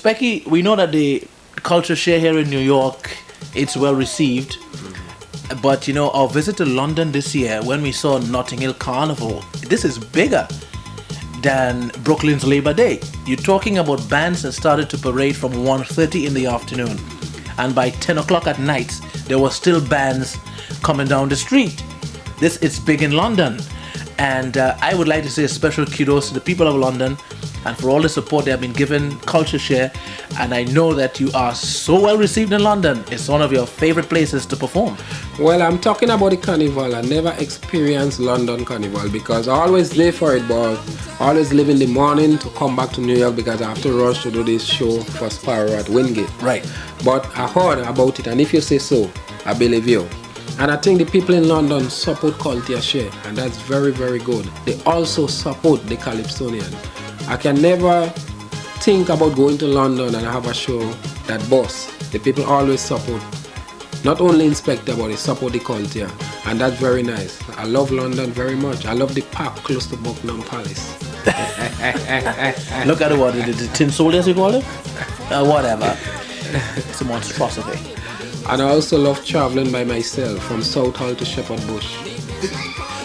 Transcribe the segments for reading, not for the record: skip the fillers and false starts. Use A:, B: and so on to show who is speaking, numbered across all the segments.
A: Specky, we know that the culture share here in New York, it's well received. But you know, our visit to London this year, when we saw Notting Hill Carnival, this is bigger than Brooklyn's Labor Day. You're talking about bands that started to parade from 1:30 in the afternoon, and by 10 o'clock at night, there were still bands coming down the street. It's big in London, and I would like to say a special kudos to the people of London and for all the support they have been given CultureShare. And I know that you are so well received in London. It's one of your favorite places to perform.
B: Well, I'm talking about the carnival. I never experienced London carnival because I always live for it, but I always leave in the morning to come back to New York because I have to rush to do this show for Sparrow at Wingate.
A: Right.
B: But I heard about it, and if you say so, I believe you. And I think the people in London support CultureShare, and that's very, very good. They also support the Calypsonian. I can never think about going to London and have a show that boss. The people always support, not only Inspector, but they support the culture, and that's very nice. I love London very much. I love the park close to Buckingham Palace.
A: Look at the tin soldiers you call it? Whatever. It's a monstrosity.
B: And I also love traveling by myself from Southall to Shepherd Bush.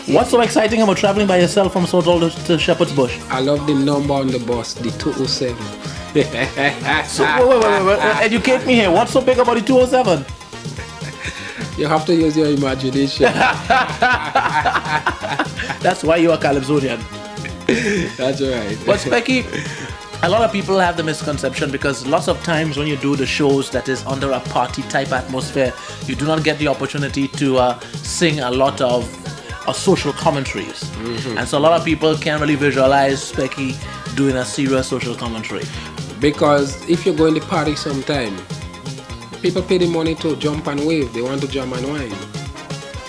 A: What's so exciting about traveling by yourself from Southall to Shepherd's Bush?
B: I love the number on the bus, the 207.
A: So, wait. Educate me here. What's so big about the 207?
B: You have to use your imagination.
A: That's why you're a Calypsonian.
B: That's right.
A: But Specky, a lot of people have the misconception because lots of times when you do the shows that is under a party type atmosphere, you do not get the opportunity to sing a lot of social commentaries. Mm-hmm. And so a lot of people can't really visualize Specky doing a serious social commentary.
B: Because if you're going to party sometime, people pay the money to jump and wave. They want to jump and whine.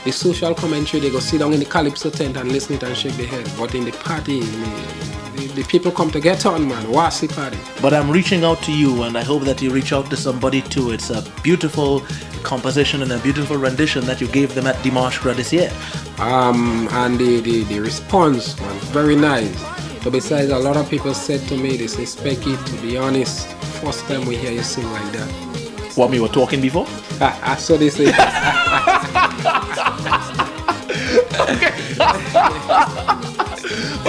B: The social commentary, they go sit down in the Calypso tent and listen it and shake their head. But in the party, the people come to get on, man. What's the party?
A: But I'm reaching out to you, and I hope that you reach out to somebody too. It's a beautiful composition and a beautiful rendition that you gave them at Dimanche Gras this year.
B: And the response was very nice. So besides, a lot of people said to me, they say, Specky, to be honest, first time we hear you sing like that.
A: What, we were talking before?
B: So they say.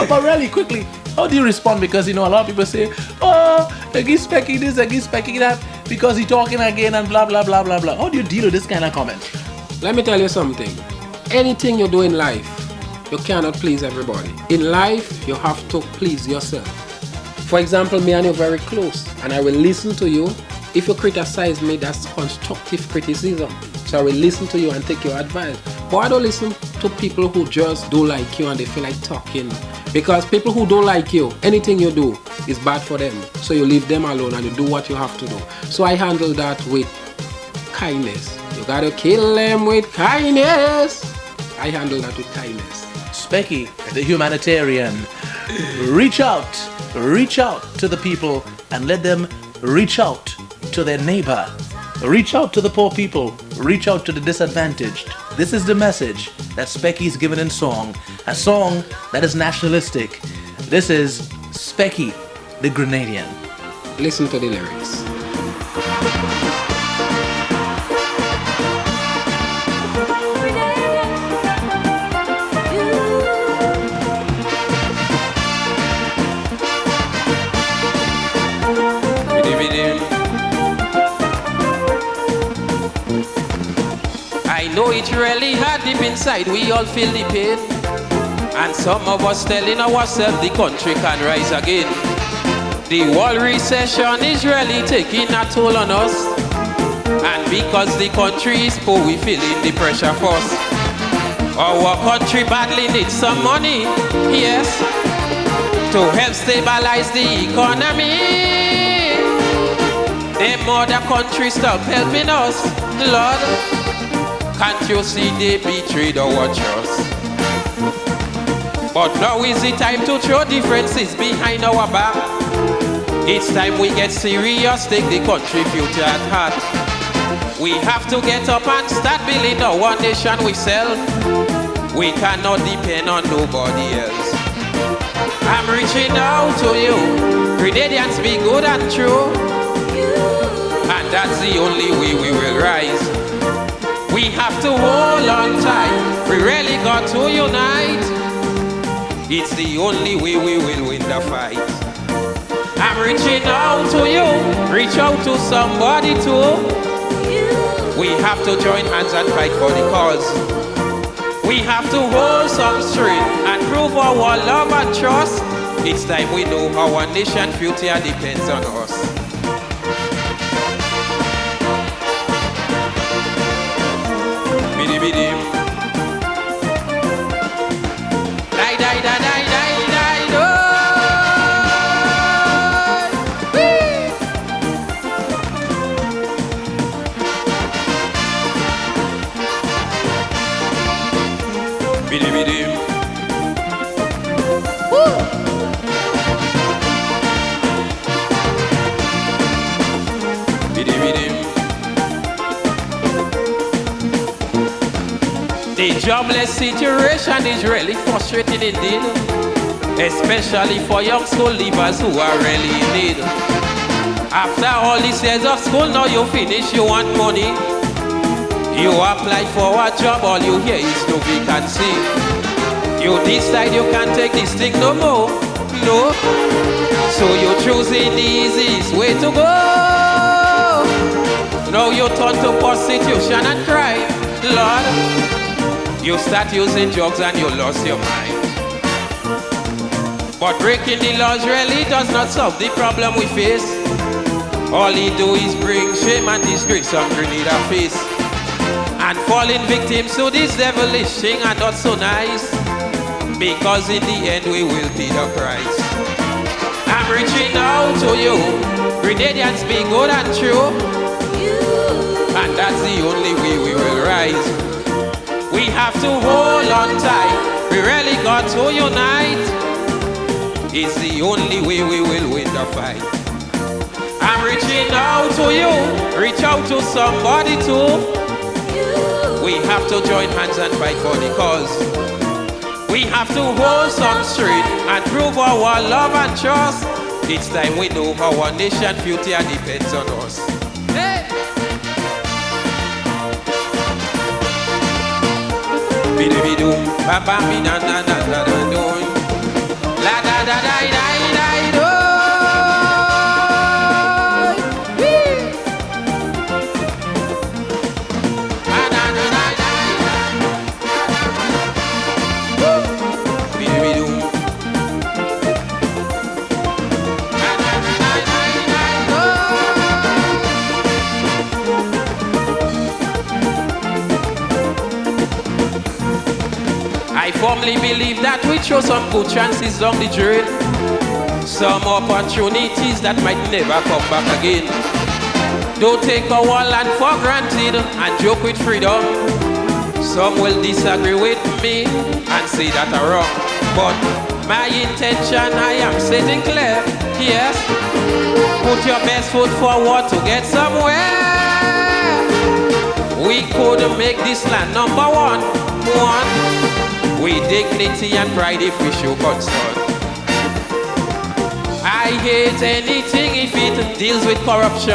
A: but really quickly, how do you respond? Because you know a lot of people say, oh, Eggy Specky this, Eggy Specky that, because he's talking again and blah blah blah blah blah. How do you deal with this kind of comment?
B: Let me tell you something. Anything you do in life, you cannot please everybody. In life, you have to please yourself. For example, me and you are very close, and I will listen to you. If you criticize me, that's constructive criticism. So I will listen to you and take your advice. But I don't listen to people who just don't like you and they feel like talking. Because people who don't like you, anything you do is bad for them. So you leave them alone and you do what you have to do. So I handle that with kindness. You gotta kill them with kindness. I handle that with kindness.
A: Specky, the humanitarian, reach out to the people and let them reach out to their neighbor. Reach out to the poor people. Reach out to the disadvantaged. This is the message that Specky's given in song. A song that is nationalistic. This is Specky, the Grenadian.
B: Listen to the lyrics.
C: I know it really hard deep inside, we all feel the pain. And some of us telling ourselves the country can rise again. The world recession is really taking a toll on us. And because the country is poor, we feeling the pressure first. Our country badly needs some money, yes, to help stabilize the economy. Them other countries stop helping us, Lord. Can't you see they betrayed our trust? But now is the time to throw differences behind our back. It's time we get serious, take the country future at heart. We have to get up and start building our nation ourselves. We cannot depend on nobody else. I'm reaching out to you, Grenadians, be good and true. and that's the only way we will rise. We have to hold on tight, we really got to unite. It's the only way we will win the fight. I'm reaching out to you, reach out to somebody too. We have to join hands and fight for the cause. We have to hold some strength and prove our love and trust. It's time we know our nation's future depends on us. Bidi bidi. Die die die die die die do. Bidi bidi. The jobless situation is really frustrating indeed, especially for young school leavers who are really in need. After all these years of school, now you finish, you want money. You apply for a job, all you hear is no vacancy. You decide you can't take this thing no more, no. So you're choosing the easiest way to go. Now you turn to prostitution and crime, Lord. You start using drugs and you lost your mind. But breaking the laws really does not solve the problem we face. All it do is bring shame and disgrace on Grenada face. And falling victims to this devilish thing are not so nice, because in the end we will pay the price. I'm reaching out to you, Grenadians, be good and true, and that's the only way we will rise. We have to hold on tight, we really got to unite. It's the only way we will win the fight. I'm reaching out to you, reach out to somebody too. We have to join hands and fight for the cause. We have to hold some strength and prove our love and trust. It's time we know our nation's future depends on us. Hey! Bidi-bidum, ba-ba-mi-na-na-na-na-na-do. La-da-da-da-da-da-do. I firmly believe that we show some good chances down the drain, some opportunities that might never come back again. Don't take our land for granted and joke with freedom. Some will disagree with me and say that I'm wrong, but my intention I am setting clear. Yes, put your best foot forward to get somewhere. We could make this land number one. With dignity and pride if we show concern. I hate anything if it deals with corruption.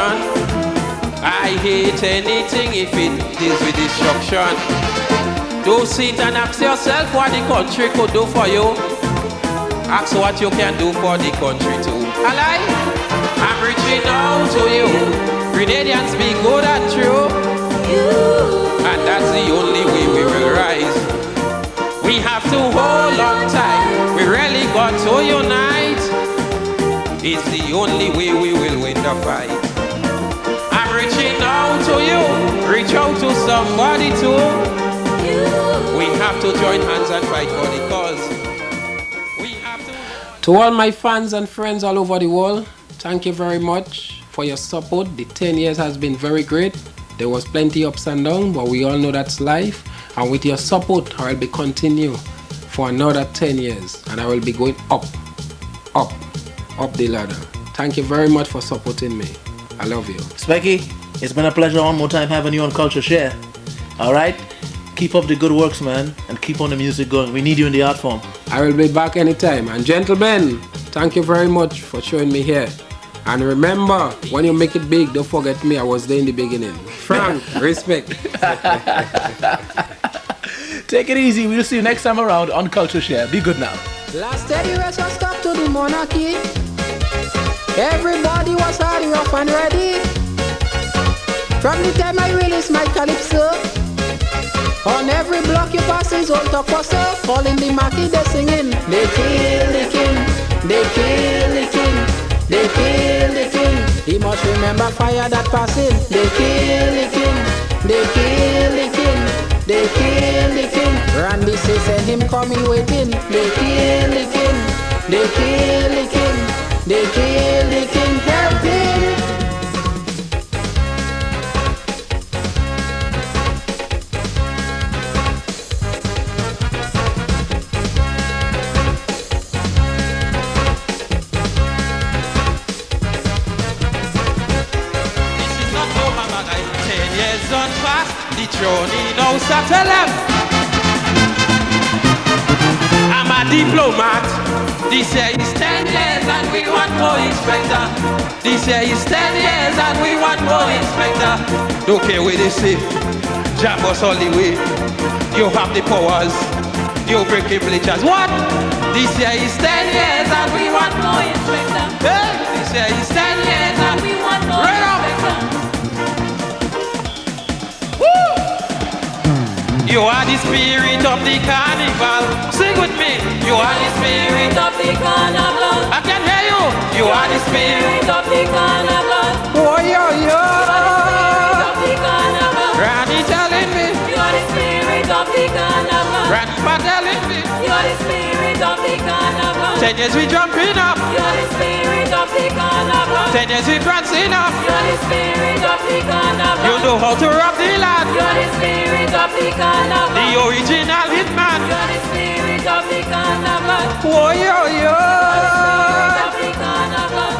C: I hate anything if it deals with destruction. Don't sit and ask yourself what the country could do for you. Ask what you can do for the country too. Alive? I'm reaching out to you. Grenadians, be good and true. And that's the only way we will rise. We have to hold on tight, we really got to unite. It's the only way we will win the fight. I'm reaching out to you, reach out to somebody too. We have to join hands and fight for the cause. We have to
B: all my fans and friends all over the world, thank you very much for your support. The 10 years has been very great. There was plenty ups and downs, but we all know that's life. And with your support, I will be continue for another 10 years. And I will be going up the ladder. Thank you very much for supporting me. I love you.
A: Specky, it's been a pleasure one more time having you on CultureShare. Alright? Keep up the good works, man. And keep on the music going. We need you in the art form.
B: I will be back anytime. And gentlemen, thank you very much for showing me here. And remember, when you make it big, don't forget me. I was there in the beginning. Frank, respect.
A: Take it easy. We'll see you next time around on Culture Share. Be good now.
B: Last day the rest was stuck to the monarchy. Everybody was hard rough and ready. From the time I released my calypso, on every block you pass is old Tokoso. All in the market they singing. They kill the king, they kill the king, they kill the king. He must remember fire that passing. They kill the king, they kill the king, they kill the king. Randy says him coming waiting. They kill the king, they kill the king, they kill the king. Help him.
C: The journey now settle them. I'm a diplomat. This year is 10 years and we want more inspector. This year is 10 years and we want more inspector. Don't care what they say. Jam us all the way. You have the powers. You break privileges. What? This year is 10 years and we want more inspector. Hey, this year is 10 years and we want more inspector. You are the spirit of the carnival. Sing with me. You are the spirit of the carnival. I can hear you. You are the spirit of the carnival. Oh, yo, yo. Granny telling me. You are the spirit of the carnival. Grandpa telling me. You are the spirit of the carnival. 10 years we jumping up. You are the spirit of the carnival. 10 years we prancing up. You are the spirit of the carnival. You know how to rock the land. You are the spirit of the carnival. The original hitman. You are the spirit of the carnival. Oh, yo, yo.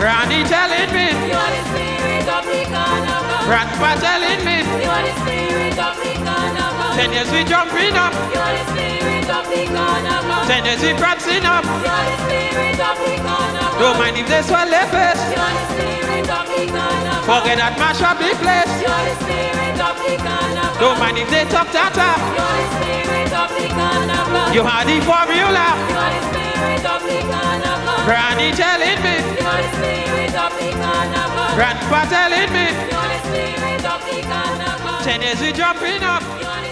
C: Granny telling me. You are the spirit of the carnival. Grandpa telling me. You are the spirit of the carnival. 10 years we jumping up. You are the spirit of the carnival. 10 years we prancing up. You are the spirit of the carnival. Don't mind if they swell their face. You are the spirit of the carnival. Forget that mash up the place. You are the spirit of the carnival. Don't mind if they talk tata. You are the spirit of the carnival. You are the formula. You are the spirit of the carnival. Granny telling me. You are the spirit of the carnival. Grandpa telling me. You are the spirit of the carnival. 10 years we jumping up. You are the